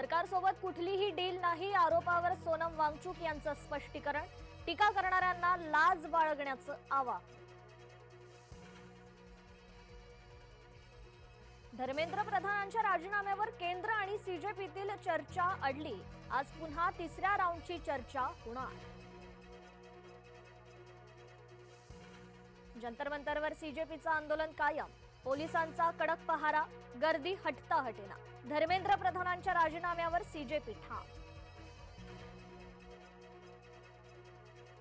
सरकारसोबत कुठलीही डील नाही, आरोपावर सोनम वांगचुक यांचं स्पष्टीकरण. टीका करणाऱ्यांना लाज बाळगण्याचं आवाहन. धर्मेंद्र प्रधानांच्या राजीनाम्यावर केंद्र आणि सीजेपीतील चर्चा अडली. आज पुन्हा तिसऱ्या राऊंडची चर्चा होणार. जंतर मंतरवर सीजेपीचं आंदोलन कायम. पोलिसांचा कडक पहारा, गर्दी हटता हटेना. धर्मेंद्र प्रधानांच्या राजीनाम्यावर सीजेपी ठाम.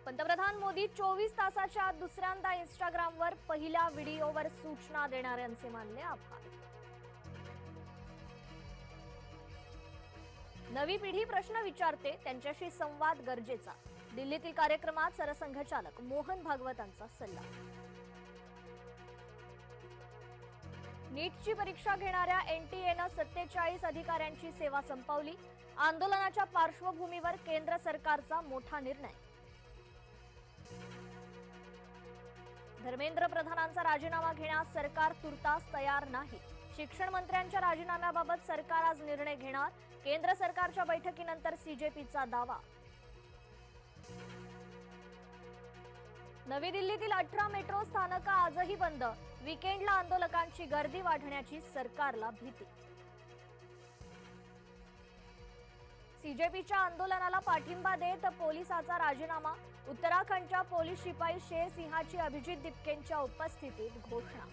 पंतप्रधान मोदी 24 तासाच्या आत दुसऱ्यांदा इंस्टाग्रामवर पहिल्या व्हिडिओवर सूचना देणाऱ्यांचे मानले आभार. नवी पिढी प्रश्न विचारते, त्यांच्याशी संवाद गरजेचा. दिल्लीतील कार्यक्रमात सरसंघचालक मोहन भागवतांचा सल्ला. नीटची परीक्षा घेणाऱ्या एनटीएनं 47 अधिकाऱ्यांची सेवा संपवली. आंदोलनाच्या पार्श्वभूमीवर केंद्र सरकारचा मोठा निर्णय. धर्मेंद्र प्रधानांचा राजीनामा घेण्यास सरकार तुर्तास तयार नाही. शिक्षण मंत्र्यांच्या राजीनाम्याबाबत सरकार आज निर्णय घेणार. केंद्र सरकारच्या बैठकीनंतर सीजेपीचा दावा. नवी दिल्लीतील 18 मेट्रो स्थानकं आजही बंद. वीकेंडला आंदोलकांची गर्दी वाढण्याची सरकारला भीती. सीजेपीच्या आंदोलनाला पाठिंबा देत पोलिसाचा राजीनामा. उत्तराखंडच्या पोलीस शिपाई शेर सिंहाची अभिजित दिपकेंच्या उपस्थितीत घोषणा.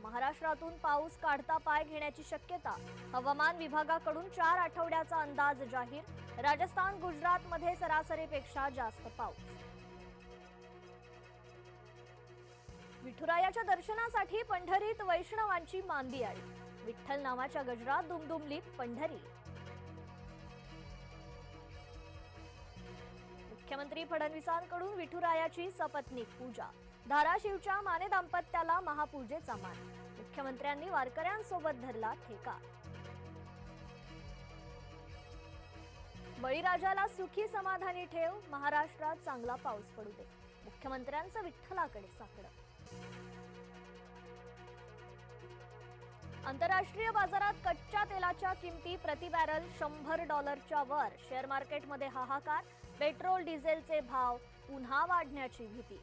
महाराष्ट्रातून पाऊस काढता पाय घेण्याची शक्यता. हवामान विभागाकडून 4 आठवड्याचा अंदाज जाहीर. राजस्थान, गुजरातमध्ये सरासरीपेक्षा जास्त पाऊस. विठुरायाच्या दर्शनासाठी पंढरीत वैष्णवांची मांदी आली. विठ्ठल नावाच्या गजरात दुमदुमली पंढरी. मुख्यमंत्री फडणवीसांकडून विठुरायाची सपत्नीक पूजा. धाराशिवच्या माने दाम्पत्याला महापूजेचा मान. मुख्यमंत्र्यांनी वारकऱ्यांसोबत धरला ठेका. बळीराजाला सुखी समाधानी ठेव. महाराष्ट्रात चांगला पाऊस पडू दे. मुख्यमंत्र्यांचं विठ्ठलाकडे साकडं. आंतरराष्ट्रीय बाजारात कच्च्या तेलाच्या किमती प्रति बॅरल $100 वर. शेअर मार्केटमध्ये हाहाकार. पेट्रोल डिझेलचे भाव पुन्हा वाढण्याची भीती.